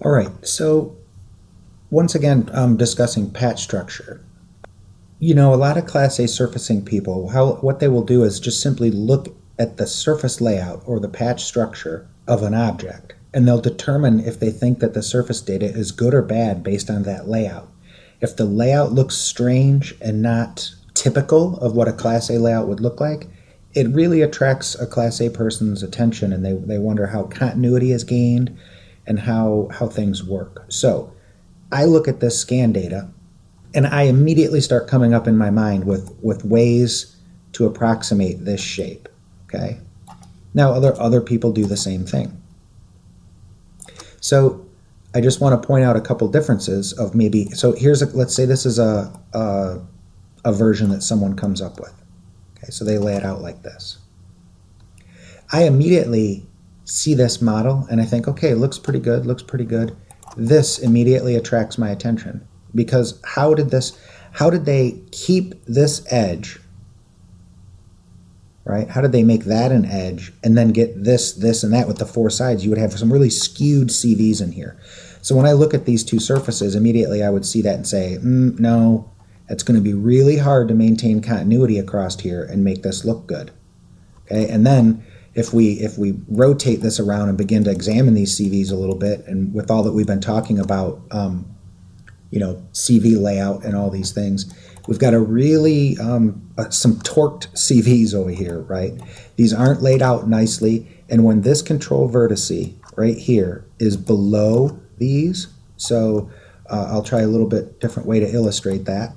All right, so once again, discussing patch structure. You know, a lot of Class A surfacing people, what they will do is just simply look at the surface layout or the patch structure of an object, and they'll determine if they think that the surface data is good or bad based on that layout. If the layout looks strange and not typical of what a Class A layout would look like, it really attracts a Class A person's attention, and they wonder how continuity is gained and how things work. So I look at this scan data, and I immediately start coming up in my mind with ways to approximate this shape. Okay. Now other people do the same thing. So I just want to point out a couple differences of maybe. So let's say this is a version that someone comes up with. Okay, so they lay it out like this. I immediately see this model and I think, okay, looks pretty good, looks pretty good. This immediately attracts my attention because how did they keep this edge, right? How did they make that an edge and then get this, and that with the four sides? You would have some really skewed CVs in here. So when I look at these two surfaces, immediately I would see that and say, no, it's going to be really hard to maintain continuity across here and make this look good. Okay, and then if we rotate this around and begin to examine these CVs a little bit, and with all that we've been talking about, CV layout and all these things, we've got a really some torqued CVs over here, right? These aren't laid out nicely, and when this control vertice right here is below these, so I'll try a little bit different way to illustrate that.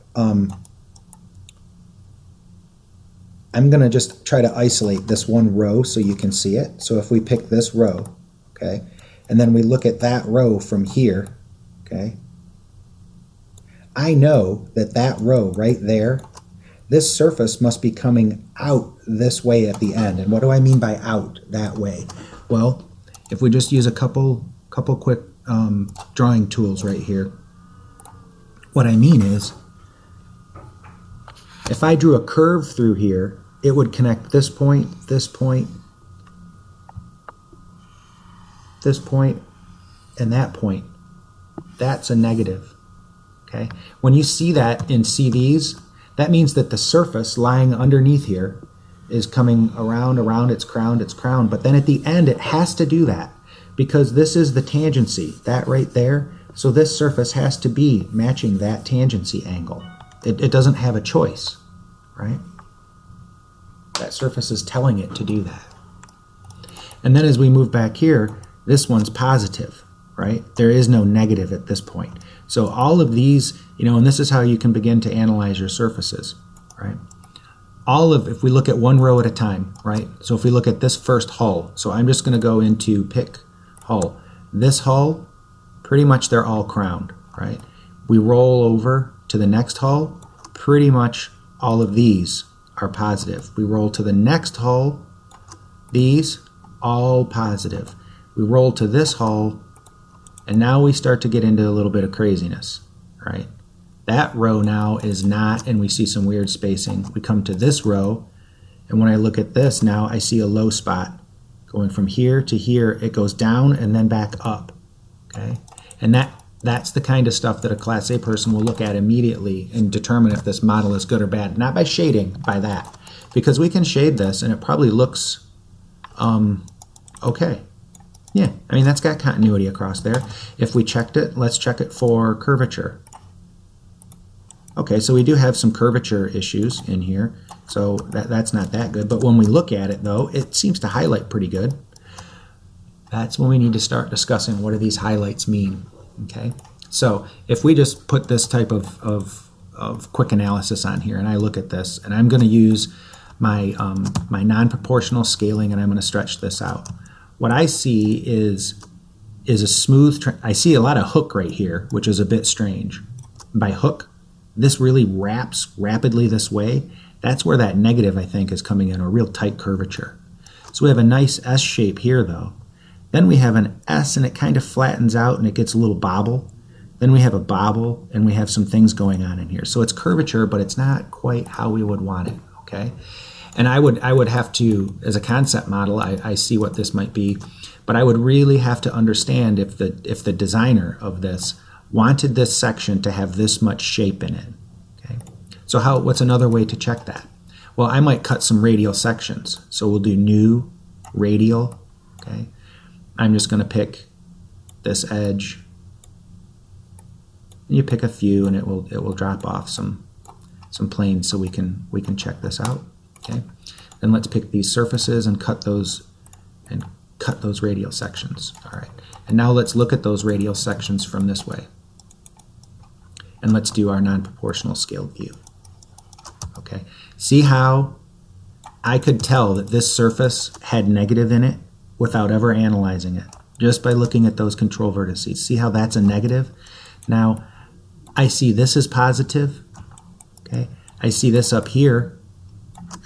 I'm going to just try to isolate this one row so you can see it. So if we pick this row, okay, and then we look at that row from here, okay, I know that that row right there, this surface must be coming out this way at the end. And what do I mean by out that way? Well, if we just use a couple quick drawing tools right here, what I mean is, if I drew a curve through here, it would connect this point, this point, this point, and that point. That's a negative. Okay? When you see that in CVs, that means that the surface lying underneath here is coming around its crown, but then at the end it has to do that because this is the tangency, that right there. So this surface has to be matching that tangency angle. It doesn't have a choice, right? That surface is telling it to do that. And then as we move back here, this one's positive, right? There is no negative at this point. So all of these, and this is how you can begin to analyze your surfaces, right? If we look at one row at a time, right? So if we look at this first hull, so I'm just going to go into pick hull. This hull, pretty much they're all crowned, right? We roll over to the next hull, pretty much all of these are positive. We roll to the next hull, these all positive. We roll to this hull, and now we start to get into a little bit of craziness, right? That row now is not, and we see some weird spacing. We come to this row, and when I look at this now, I see a low spot. Going from here to here, it goes down and then back up, okay? And that's the kind of stuff that a Class A person will look at immediately and determine if this model is good or bad. Not by shading, by that. Because we can shade this and it probably looks okay. Yeah, I mean, that's got continuity across there. If we checked it, let's check it for curvature. Okay, so we do have some curvature issues in here, so that's not that good. But when we look at it, though, it seems to highlight pretty good. That's when we need to start discussing what do these highlights mean. Okay, so if we just put this type of quick analysis on here, and I look at this, and I'm going to use my my non-proportional scaling, and I'm going to stretch this out. What I see is a smooth. I see a lot of hook right here, which is a bit strange. By hook, this really wraps rapidly this way. That's where that negative, I think, is coming in, a real tight curvature. So we have a nice S shape here, though. Then we have an S, and it kind of flattens out, and it gets a little bobble. Then we have a bobble, and we have some things going on in here. So it's curvature, but it's not quite how we would want it, okay? And I would have to, as a concept model, I see what this might be, but I would really have to understand if the designer of this wanted this section to have this much shape in it. Okay. So what's another way to check that? Well, I might cut some radial sections. So we'll do new radial. Okay. I'm just going to pick this edge. You pick a few, and it will drop off some planes, so we can check this out. Okay. Then let's pick these surfaces and cut those radial sections. All right. And now let's look at those radial sections from this way. And let's do our non-proportional scaled view. Okay. See how I could tell that this surface had negative in it without ever analyzing it, just by looking at those control vertices. See how that's a negative? Now, I see this as positive. Okay. I see this up here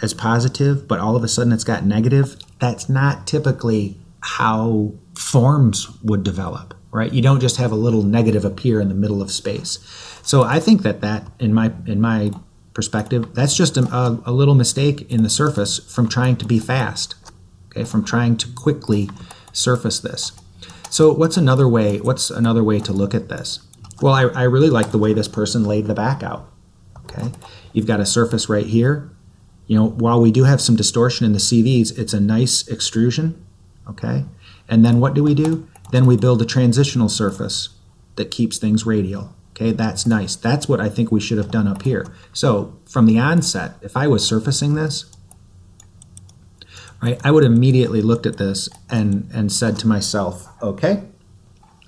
as positive, but all of a sudden it's got negative. That's not typically how forms would develop, right? You don't just have a little negative appear in the middle of space. So I think that in my perspective, that's just a little mistake in the surface from trying to be fast, okay, from trying to quickly surface this. So what's another way to look at this? Well, I really like the way this person laid the back out. Okay, you've got a surface right here. You know, while we do have some distortion in the CVs, it's a nice extrusion. Okay, and then what do? Then we build a transitional surface that keeps things radial. Okay, that's nice. That's what I think we should have done up here. So from the onset, if I was surfacing this, right, I would immediately looked at this and said to myself, okay,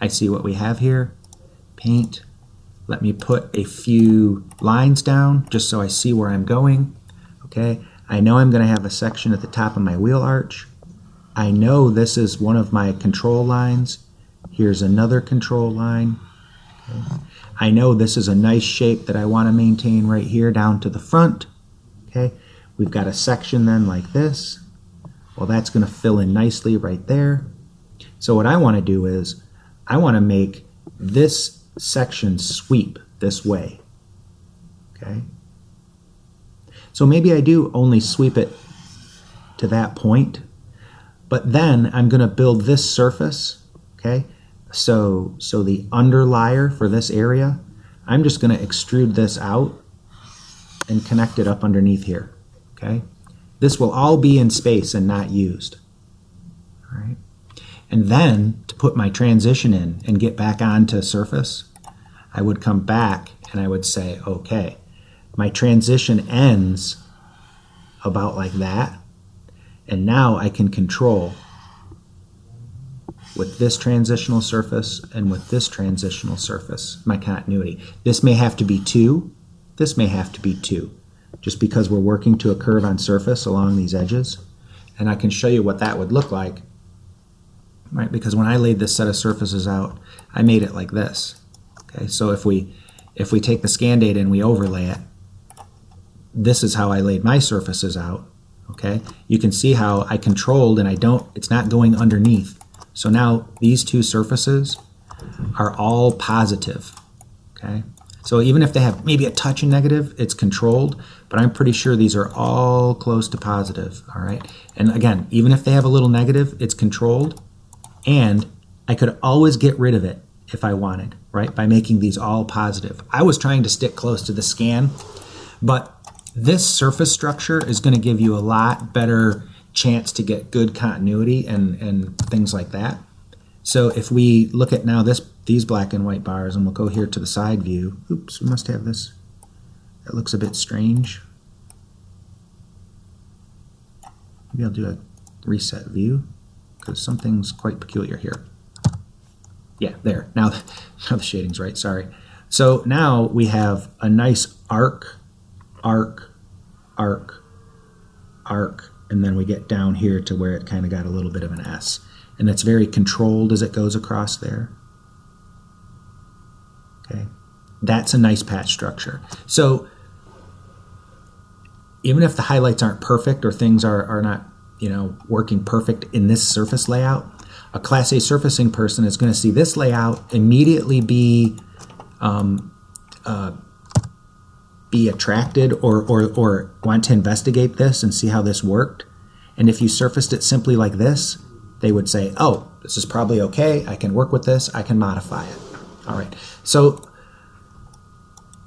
I see what we have here. Paint. Let me put a few lines down just so I see where I'm going. Okay, I know I'm going to have a section at the top of my wheel arch. I know this is one of my control lines. Here's another control line. Okay. I know this is a nice shape that I want to maintain right here down to the front. Okay, we've got a section then like this. Well, that's going to fill in nicely right there. So what I want to do is I want to make this section sweep this way. Okay, so maybe I do only sweep it to that point, but then I'm going to build this surface. Okay, so the underlayer for this area, I'm just going to extrude this out and connect it up underneath here. Okay, this will all be in space and not used. All right, and then to put my transition in and get back onto surface, I would come back and I would say, okay, my transition ends about like that, and now I can control with this transitional surface and with this transitional surface my continuity. This may have to be 2, this may have to be 2, just because we're working to a curve on surface along these edges. And I can show you what that would look like, right? Because when I laid this set of surfaces out, I made it like this. Okay, so if we take the scan data and we overlay it, this is how I laid my surfaces out. Okay, you can see how I controlled and it's not going underneath. So now these two surfaces are all positive. Okay, so even if they have maybe a touch of negative, it's controlled, but I'm pretty sure these are all close to positive. All right, and again, even if they have a little negative, it's controlled, and I could always get rid of it if I wanted, right, by making these all positive. I was trying to stick close to the scan, but this surface structure is going to give you a lot better chance to get good continuity and things like that. So if we look at now these black and white bars, and we'll go here to the side view. Oops, we must have this. That looks a bit strange. Maybe I'll do a reset view because something's quite peculiar here. Yeah, there. Now the shading's right, sorry. So now we have a nice arc, arc, arc, arc, and then we get down here to where it kind of got a little bit of an S. And it's very controlled as it goes across there. Okay, that's a nice patch structure. So even if the highlights aren't perfect or things are not, working perfect in this surface layout, a Class A surfacing person is going to see this layout immediately be be attracted or want to investigate this and see how this worked. And if you surfaced it simply like this, they would say, oh, this is probably okay, I can work with this, I can modify it. All right, so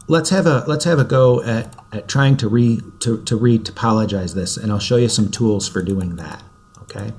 let's have a go at trying to re-topologize this, and I'll show you some tools for doing that, okay?